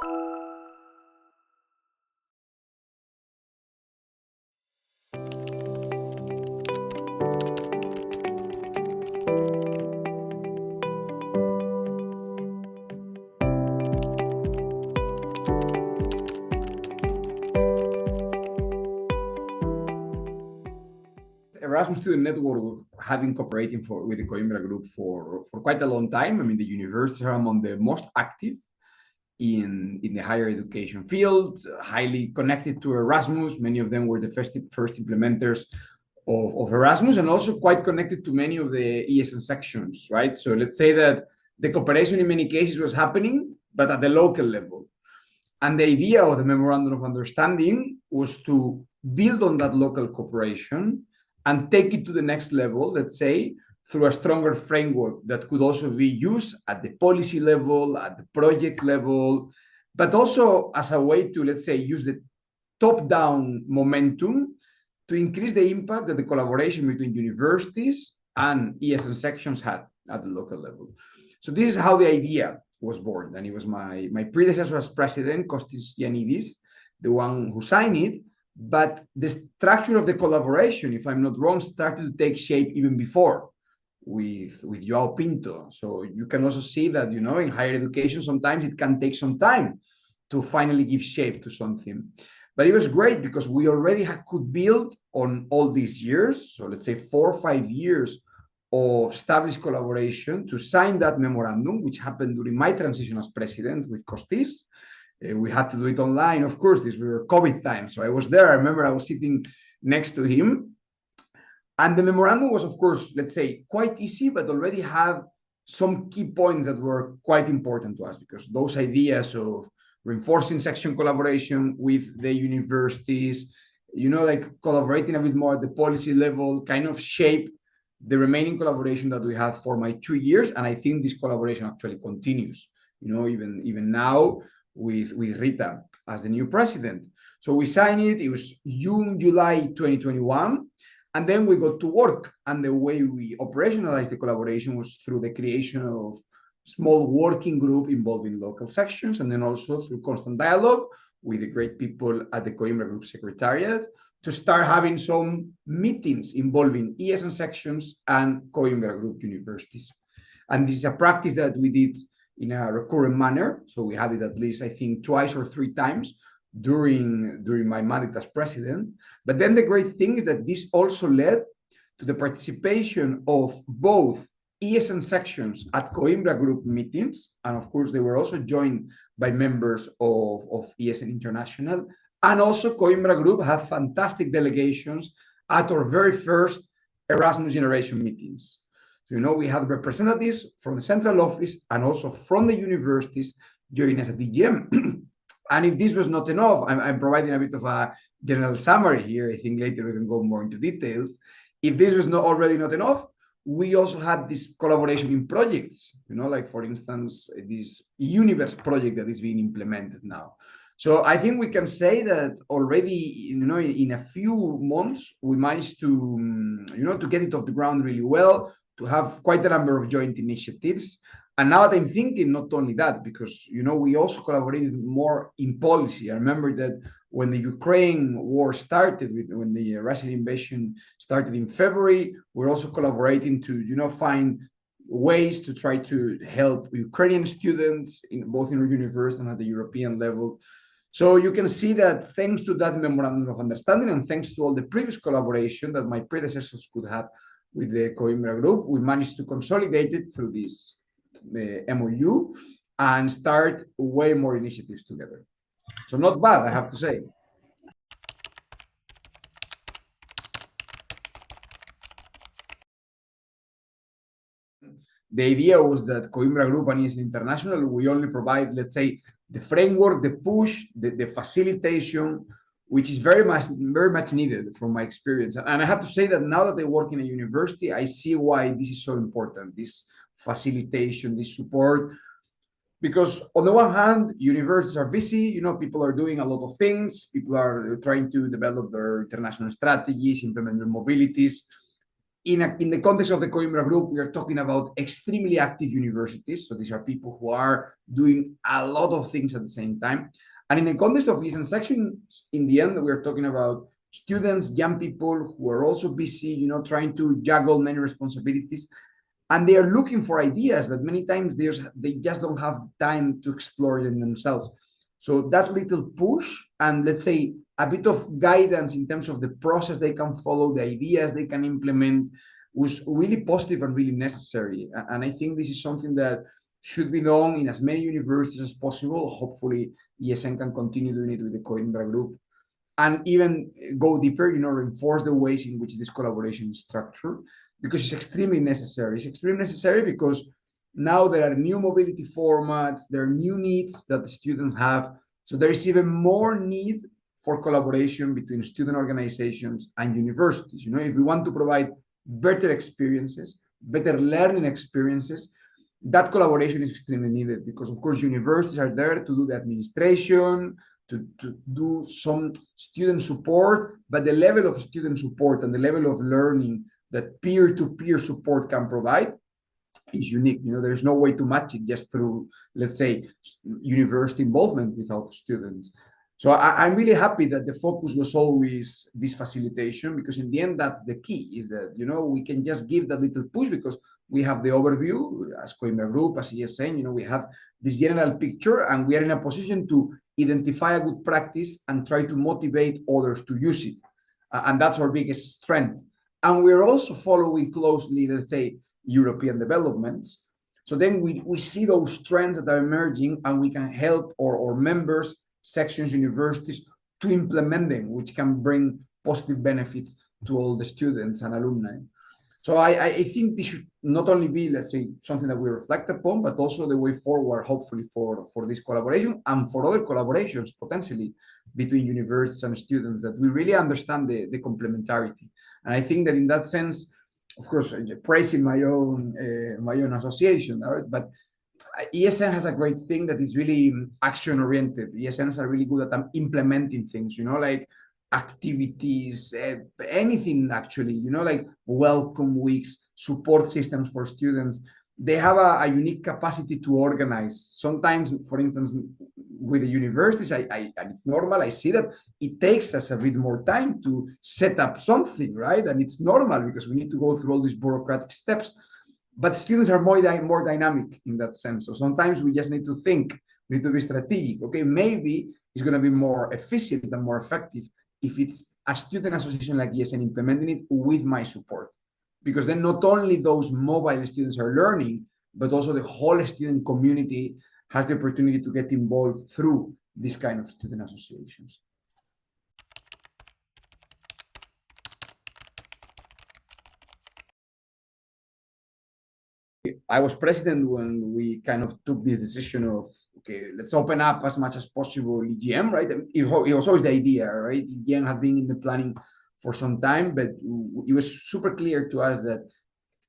Erasmus Student Network have been cooperating with the Coimbra Group for quite a long time. I mean, the universities are among the most active in the higher education field, highly connected to Erasmus. Many of them were the first implementers of Erasmus, and also quite connected to many of the ESN sections, right? So let's say that the cooperation in many cases was happening, but at the local level. And the idea of the Memorandum of Understanding was to build on that local cooperation and take it to the next level, let's say, through a stronger framework that could also be used at the policy level, at the project level, but also as a way to, let's say, use the top-down momentum to increase the impact that the collaboration between universities and ESN sections had at the local level. So this is how the idea was born. And it was my predecessor as president, Kostis Yanidis, the one who signed it. But the structure of the collaboration, if I'm not wrong, started to take shape even before with Joao Pinto. So you can also see that, you know, in higher education, sometimes it can take some time to finally give shape to something. But it was great because we already could build on all these years. So let's say 4 or 5 years of established collaboration to sign that memorandum, which happened during my transition as president with Kostis. We had to do it online, of course. These were COVID times, so I was there. I remember I was sitting next to him. And the memorandum was, of course, let's say, quite easy, but already had some key points that were quite important to us, because those ideas of reinforcing section collaboration with the universities, you know, like collaborating a bit more at the policy level, kind of shaped the remaining collaboration that we had for my 2 years. And I think this collaboration actually continues, you know, even now, with Rita as the new president. So we signed it. It was July 2021. And then we got to work. And the way we operationalized the collaboration was through the creation of small working group involving local sections, and then also through constant dialogue with the great people at the Coimbra Group Secretariat to start having some meetings involving ESN sections and Coimbra Group universities. And this is a practice that we did in a recurrent manner. So we had it at least, I think, 2 or 3 times during my mandate as president. But then the great thing is that this also led to the participation of both ESN sections at Coimbra Group meetings. And of course, they were also joined by members of ESN International. And also Coimbra Group had fantastic delegations at our very first Erasmus Generation meetings. So, you know, we had representatives from the central office and also from the universities joining us at DGM. And if this was not enough, I'm providing a bit of a general summary here. I think later we can go more into details. If this was not already not enough, we also had this collaboration in projects, you know, like, for instance, this Universe project that is being implemented now. So I think we can say that already, you know, in a few months, we managed to, you know, to get it off the ground really well, to have quite a number of joint initiatives. And now that I'm thinking, not only that, because, you know, we also collaborated more in policy. I remember that when the Ukraine war started, when the Russian invasion started in February, we're also collaborating to, you know, find ways to try to help Ukrainian students both in our university and at the European level. So you can see that thanks to that Memorandum of Understanding and thanks to all the previous collaboration that my predecessors could have with the Coimbra Group, we managed to consolidate it through this MOU and start way more initiatives together. So not bad, I have to say. The idea was that Coimbra Group and ESN International, we only provide, let's say, the framework, the push, the facilitation, which is very much needed from my experience. And I have to say that now that I work in a university, I see why this is so important, this facilitation, this support. Because on the one hand, universities are busy, you know, people are doing a lot of things, people are trying to develop their international strategies, implement their mobilities. in the context of the Coimbra Group, we are talking about extremely active universities. So these are people who are doing a lot of things at the same time. And in the context of ESN section, in the end, we are talking about students, young people who are also busy, trying to juggle many responsibilities. And they are looking for ideas, but many times they just don't have the time to explore them themselves. So that little push and, let's say, a bit of guidance in terms of the process they can follow, the ideas they can implement, was really positive and really necessary. And I think this is something that should be done in as many universities as possible. Hopefully, ESN can continue doing it with the Coimbra Group and even go deeper, reinforce the ways in which this collaboration is structured, because it's extremely necessary. It's extremely necessary because now there are new mobility formats, there are new needs that the students have. So there is even more need for collaboration between student organizations and universities. If we want to provide better experiences, better learning experiences, that collaboration is extremely needed because, of course, universities are there to do the administration, to do some student support, but the level of student support and the level of learning that peer-to-peer support can provide is unique. There's no way to match it just through, let's say, university involvement without students. So I'm really happy that the focus was always this facilitation, because in the end, that's the key, is that, we can just give that little push because we have the overview as Coimbra Group, as ESN, we have this general picture, and we are in a position to identify a good practice and try to motivate others to use it. And that's our biggest strength. And we're also following closely, let's say, European developments. So then we see those trends that are emerging, and we can help our members, sections, universities to implement them, which can bring positive benefits to all the students and alumni. So I think this should not only be, let's say, something that we reflect upon, but also the way forward, hopefully, for this collaboration and for other collaborations potentially between universities and students, that we really understand the complementarity. And I think that in that sense, of course, praising my own association, right? But ESN has a great thing that is really action-oriented. ESNs are really good at implementing things, like activities, anything actually, like welcome weeks, support systems for students. They have a unique capacity to organize. Sometimes, for instance, with the universities, and it's normal, I see that it takes us a bit more time to set up something, right? And it's normal because we need to go through all these bureaucratic steps. But students are more dynamic in that sense. So sometimes we just need to think, we need to be strategic. Okay, maybe it's going to be more efficient and more effective if it's a student association like ESN implementing it with my support. Because then not only those mobile students are learning, but also the whole student community has the opportunity to get involved through this kind of student associations. I was president when we kind of took this decision of, okay, let's open up as much as possible EGM, right? It was always the idea, right? EGM had been in the planning for some time, but it was super clear to us that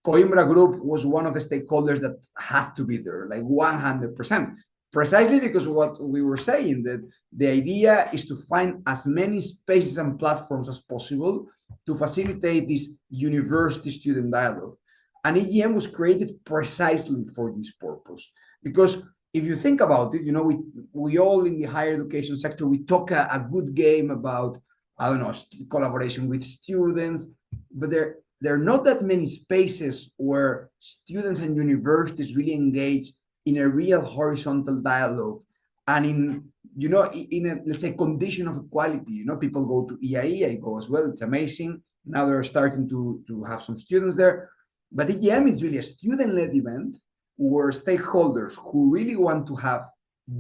Coimbra Group was one of the stakeholders that had to be there, like 100%. Precisely because what we were saying, that the idea is to find as many spaces and platforms as possible to facilitate this university student dialogue. And EGM was created precisely for this purpose. Because if you think about it, we all in the higher education sector, we talk a good game about, I don't know, collaboration with students, but there are not that many spaces where students and universities really engage in a real horizontal dialogue and in a, let's say, condition of equality. People go to EIE, I go as well, it's amazing. Now they're starting to have some students there. But EGM is really a student-led event where stakeholders who really want to have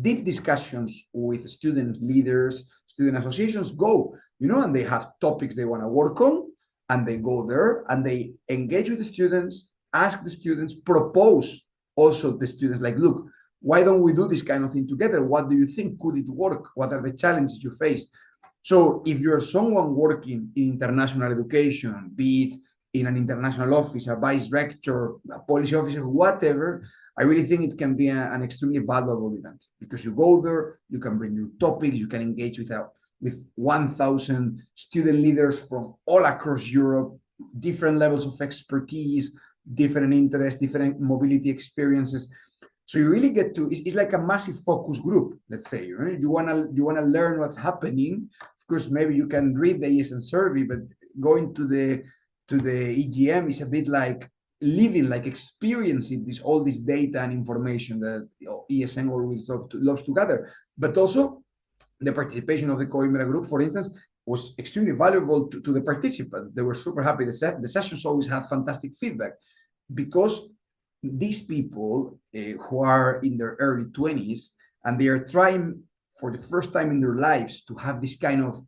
deep discussions with student leaders, student associations go, and they have topics they want to work on, and they go there and they engage with the students, ask the students, propose also the students, like, look, why don't we do this kind of thing together? What do you think? Could it work? What are the challenges you face? So if you're someone working in international education, be it in an international office, a vice rector, a policy officer, whatever, I really think it can be an extremely valuable event, because you go there, you can bring your topics, you can engage with 1,000 student leaders from all across Europe. different levels of expertise, different interests, different mobility experiences. So you really get to, it's like a massive focus group, let's say, right? You wanna learn what's happening. Of course, maybe you can read the ESN survey, but going to the EGM is a bit like living, like experiencing all this data and information that ESN always loves to gather. But also the participation of the Coimbra Group, for instance, was extremely valuable to the participants. They were super happy. The sessions always have fantastic feedback because these people who are in their early 20s and they are trying for the first time in their lives to have this kind of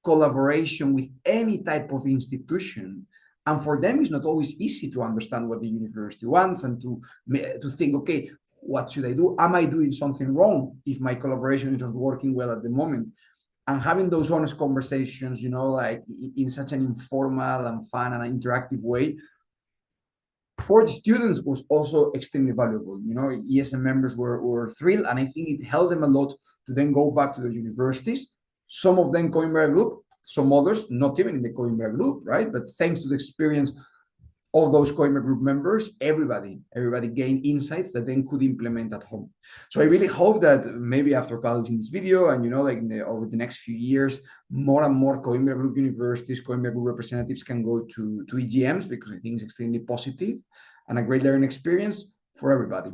collaboration with any type of institution. And for them, it's not always easy to understand what the university wants and to think, okay, what should I do? Am I doing something wrong if my collaboration is not working well at the moment? And having those honest conversations, like in such an informal and fun and interactive way, for the students was also extremely valuable. ESN members were thrilled, and I think it helped them a lot to then go back to the universities. Some of them Coimbra Group, some others not even in the Coimbra Group, right? But thanks to the experience of those Coimbra Group members, everybody gained insights that then could implement at home. So I really hope that maybe after publishing this video and, like over the next few years, more and more Coimbra Group universities, Coimbra Group representatives can go to EGMs, because I think it's extremely positive and a great learning experience for everybody.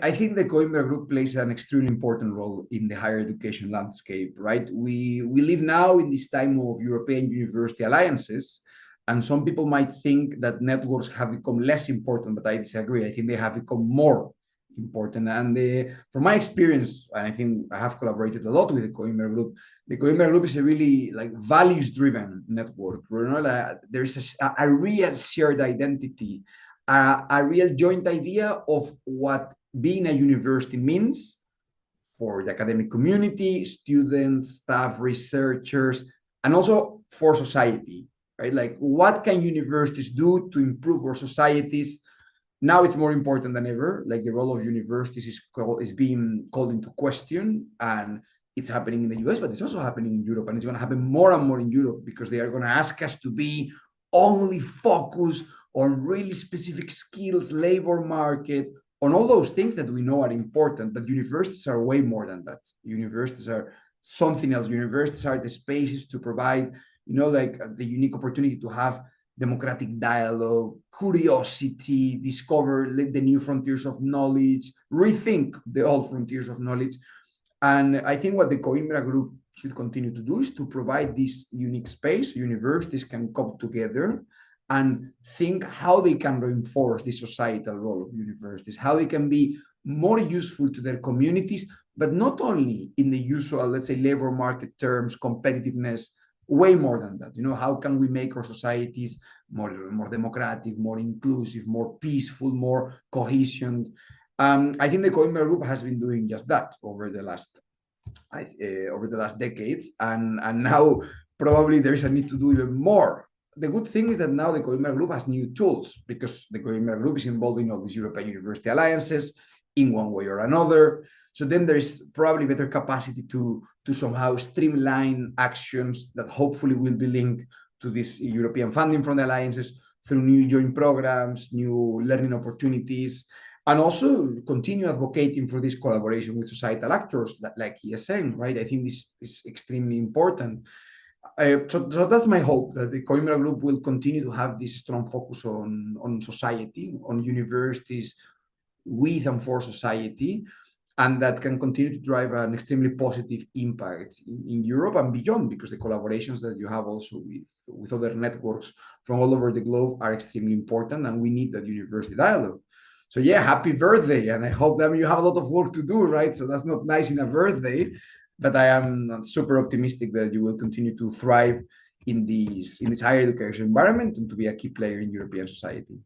I think the Coimbra Group plays an extremely important role in the higher education landscape, right? We live now in this time of European university alliances, and some people might think that networks have become less important, but I disagree. I think they have become more important. And from my experience, and I think I have collaborated a lot with the Coimbra Group, the Coimbra Group is a really values-driven network. There is a real shared identity, a real joint idea of what being a university means for the academic community, students, staff, researchers, and also for society, right? Like, what can universities do to improve our societies? Now it's more important than ever. Like, the role of universities is being called into question, and it's happening in the US, but it's also happening in Europe, and it's going to happen more and more in Europe because they are going to ask us to be only focused on really specific skills, labor market, on all those things that we know are important. But universities are way more than that. Universities are something else. Universities are the spaces to provide, the unique opportunity to have democratic dialogue, curiosity, discover the new frontiers of knowledge, rethink the old frontiers of knowledge. And I think what the Coimbra Group should continue to do is to provide this unique space. Universities can come together and think how they can reinforce the societal role of universities, how they can be more useful to their communities, but not only in the usual, let's say, labor market terms, competitiveness, way more than that. How can we make our societies more democratic, more inclusive, more peaceful, more cohesion? I think the Coimbra Group has been doing just that over the last decades, and now probably there is a need to do even more. The good thing is that now the Coimbra Group has new tools, because the Coimbra Group is involved in all these European university alliances in one way or another. So then there is probably better capacity to somehow streamline actions that hopefully will be linked to this European funding from the alliances through new joint programs, new learning opportunities, and also continue advocating for this collaboration with societal actors like ESN, right? I think this is extremely important. So that's my hope, that the Coimbra Group will continue to have this strong focus on society, on universities with and for society, and that can continue to drive an extremely positive impact in Europe and beyond, because the collaborations that you have also with other networks from all over the globe are extremely important, and we need that university dialogue. So yeah, happy birthday, and I hope that you have a lot of work to do, right? So that's not nice in a birthday, but I am super optimistic that you will continue to thrive in this higher education environment and to be a key player in European society.